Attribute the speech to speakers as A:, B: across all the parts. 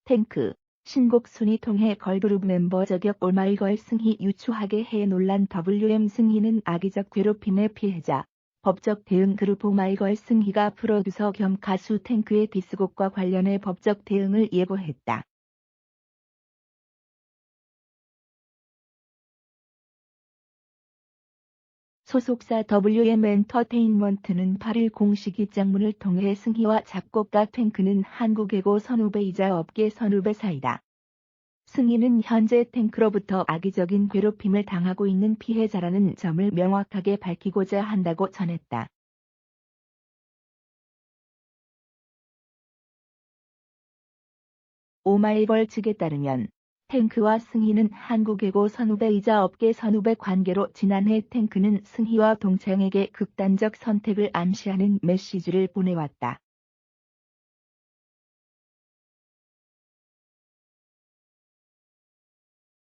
A: 탱크, 신곡 순위 통해 걸그룹 멤버 저격 오마이걸 승희 유추하게 해 논란 WM 승희는 악의적 괴롭힘의 피해자. 법적 대응 그룹 오마이걸 승희가 프로듀서 겸 가수 탱크의 디스곡과 관련해 법적 대응을 예고했다. 소속사 WM 엔터테인먼트는 8일 공식 입장문을 통해 승희와 작곡가 탱크는 한국외고 선후배이자 업계 선후배 사이다. 승희는 현재 탱크로부터 악의적인 괴롭힘을 당하고 있는 피해자라는 점을 명확하게 밝히고자 한다고 전했다. 오마이걸 측에 따르면 탱크와 승희는 한국외고 선후배이자 업계 선후배 관계로 지난해 탱크는 승희와 동창에게 극단적 선택을 암시하는 메시지를 보내왔다.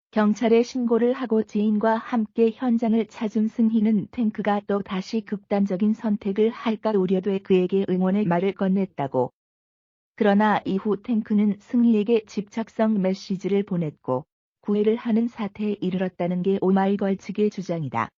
A: 경찰에 신고를 하고 지인과 함께 현장을 찾은 승희는 탱크가 또 다시 극단적인 선택을 할까 우려돼 그에게 응원의 말을 건넸다고. 그러나 이후 탱크는 승희에게 집착성 메시지를 보냈고 구애를 하는 사태에 이르렀다는 게 오마이걸 측의 주장이다.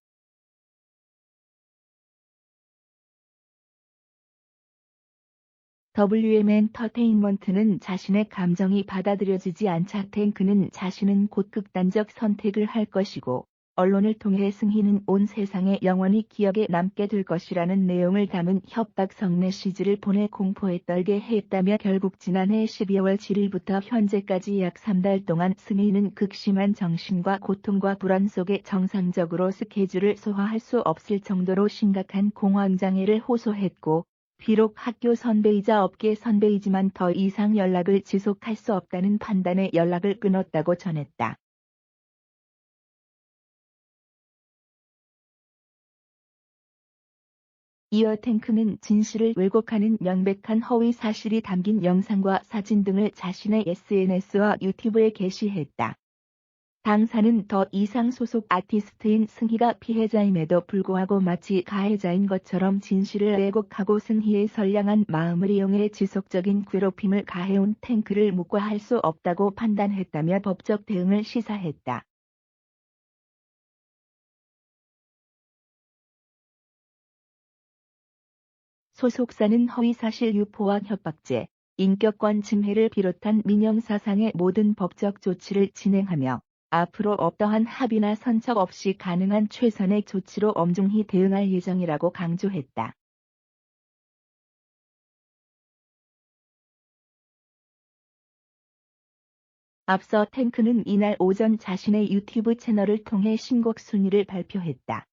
A: WM 엔터테인먼트는 자신의 감정이 받아들여지지 않자 탱크는 자신은 곧 극단적 선택을 할 것이고 언론을 통해 승희는 온 세상에 영원히 기억에 남게 될 것이라는 내용을 담은 협박성 메시지를 보내 공포에 떨게 했다며 결국 지난해 12월 7일부터 현재까지 약 3달 동안 승희는 극심한 정신과 고통과 불안 속에 정상적으로 스케줄을 소화할 수 없을 정도로 심각한 공황장애를 호소했고 비록 학교 선배이자 업계 선배이지만 더 이상 연락을 지속할 수 없다는 판단에 연락을 끊었다고 전했다. 이어 탱크는 진실을 왜곡하는 명백한 허위 사실이 담긴 영상과 사진 등을 자신의 SNS와 유튜브에 게시했다. 당사는 더 이상 소속 아티스트인 승희가 피해자임에도 불구하고 마치 가해자인 것처럼 진실을 왜곡하고 승희의 선량한 마음을 이용해 지속적인 괴롭힘을 가해온 탱크를 묵과할 수 없다고 판단했다며 법적 대응을 시사했다. 소속사는 허위사실 유포와 협박죄, 인격권 침해를 비롯한 민형사상의 모든 법적 조치를 진행하며 앞으로 어떠한 합의나 선처 없이 가능한 최선의 조치로 엄중히 대응할 예정이라고 강조했다. 앞서 탱크는 이날 오전 자신의 유튜브 채널을 통해 신곡 순위를 발표했다.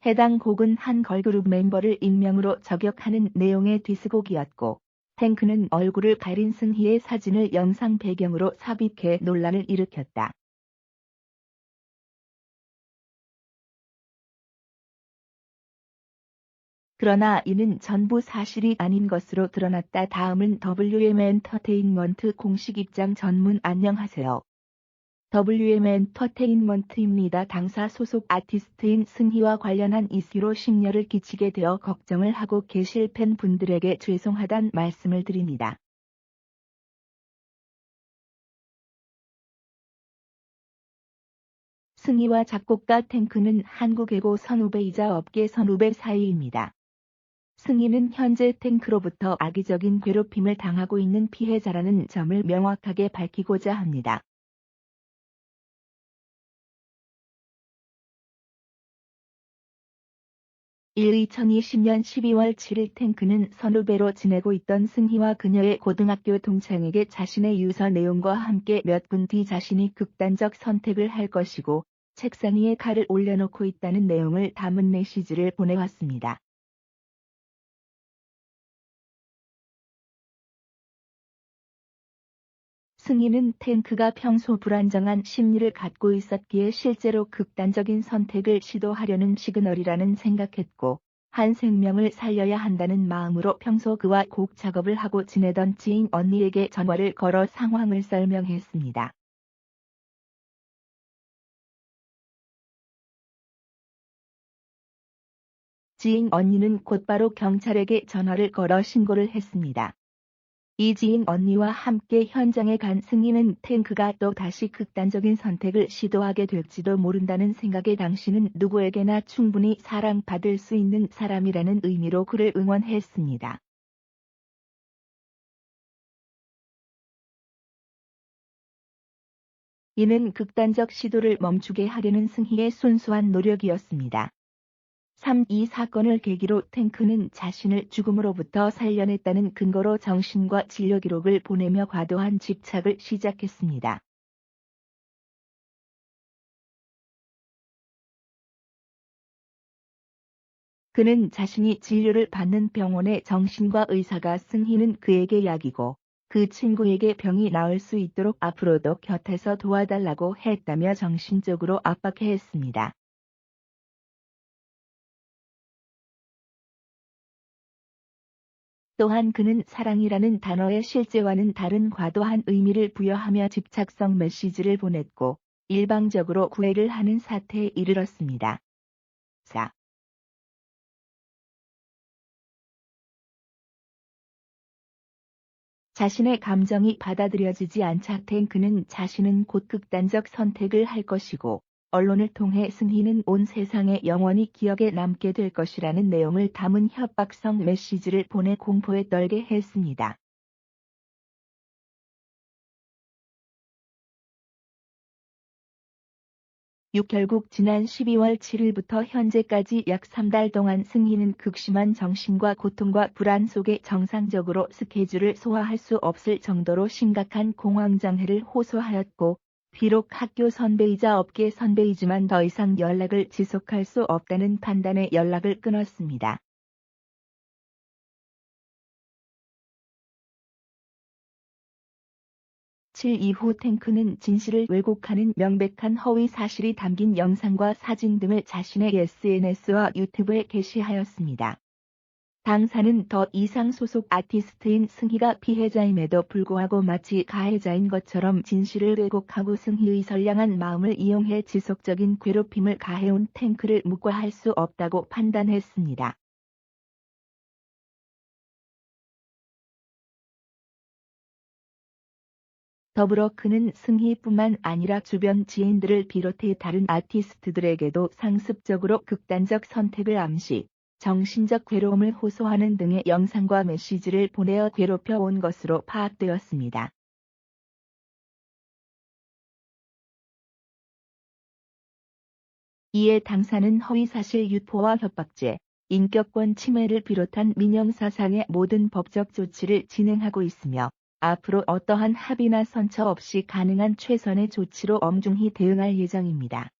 A: 해당 곡은 한 걸그룹 멤버를 익명으로 저격하는 내용의 디스곡이었고 탱크는 얼굴을 가린 승희의 사진을 영상 배경으로 삽입해 논란을 일으켰다. 그러나 이는 전부 사실이 아닌 것으로 드러났다. 다음은 WM 엔터테인먼트 공식 입장 전문 안녕하세요. WM 엔터테인먼트입니다. 당사 소속 아티스트인 승희와 관련한 이슈로 심려를 끼치게 되어 걱정을 하고 계실 팬분들에게 죄송하단 말씀을 드립니다. 승희와 작곡가 탱크는 한국외고 선후배이자 업계 선후배 사이입니다. 승희는 현재 탱크로부터 악의적인 괴롭힘을 당하고 있는 피해자라는 점을 명확하게 밝히고자 합니다. 2020년 12월 7일 탱크는 선후배로 지내고 있던 승희와 그녀의 고등학교 동창에게 자신의 유서 내용과 함께 몇 분 뒤 자신이 극단적 선택을 할 것이고 책상 위에 칼을 올려놓고 있다는 내용을 담은 메시지를 보내왔습니다. 승희는 탱크가 평소 불안정한 심리를 갖고 있었기에 실제로 극단적인 선택을 시도하려는 시그널이라는 생각했고 한 생명을 살려야 한다는 마음으로 평소 그와 곡 작업을 하고 지내던 지인 언니에게 전화를 걸어 상황을 설명했습니다. 지인 언니는 곧바로 경찰에게 전화를 걸어 신고를 했습니다. 이지인 언니와 함께 현장에 간 승희는 탱크가 또 다시 극단적인 선택을 시도하게 될지도 모른다는 생각에 당신은 누구에게나 충분히 사랑받을 수 있는 사람이라는 의미로 그를 응원했습니다. 이는 극단적 시도를 멈추게 하려는 승희의 순수한 노력이었습니다. 3.2 사건을 계기로 탱크는 자신을 죽음으로부터 살려냈다는 근거로 정신과 진료 기록을 보내며 과도한 집착을 시작했습니다. 그는 자신이 진료를 받는 병원의 정신과 의사가 승희는 그에게 약이고 그 친구에게 병이 나을 수 있도록 앞으로도 곁에서 도와달라고 했다며 정신적으로 압박했습니다. 또한 그는 사랑이라는 단어의 실제와는 다른 과도한 의미를 부여하며 집착성 메시지를 보냈고 일방적으로 구애를 하는 사태에 이르렀습니다. 4. 자신의 감정이 받아들여지지 않자 그는 자신은 곧 극단적 선택을 할 것이고 언론을 통해 승희는 온 세상에 영원히 기억에 남게 될 것이라는 내용을 담은 협박성 메시지를 보내 공포에 떨게 했습니다. 결국 지난 12월 7일부터 현재까지 약 3달 동안 승희는 극심한 정신과 고통과 불안 속에 정상적으로 스케줄을 소화할 수 없을 정도로 심각한 공황장애를 호소하였고, 비록 학교 선배이자 업계 선배이지만 더 이상 연락을 지속할 수 없다는 판단에 연락을 끊었습니다. 7 이후 탱크는 진실을 왜곡하는 명백한 허위 사실이 담긴 영상과 사진 등을 자신의 SNS와 유튜브에 게시하였습니다. 당사는 더 이상 소속 아티스트인 승희가 피해자임에도 불구하고 마치 가해자인 것처럼 진실을 왜곡하고 승희의 선량한 마음을 이용해 지속적인 괴롭힘을 가해온 탱크를 묵과할 수 없다고 판단했습니다. 더불어 그는 승희뿐만 아니라 주변 지인들을 비롯해 다른 아티스트들에게도 상습적으로 극단적 선택을 암시, 정신적 괴로움을 호소하는 등의 영상과 메시지를 보내어 괴롭혀 온 것으로 파악되었습니다. 이에 당사는 허위사실 유포와 협박죄, 인격권 침해를 비롯한 민형사상의 모든 법적 조치를 진행하고 있으며 앞으로 어떠한 합의나 선처 없이 가능한 최선의 조치로 엄중히 대응할 예정입니다.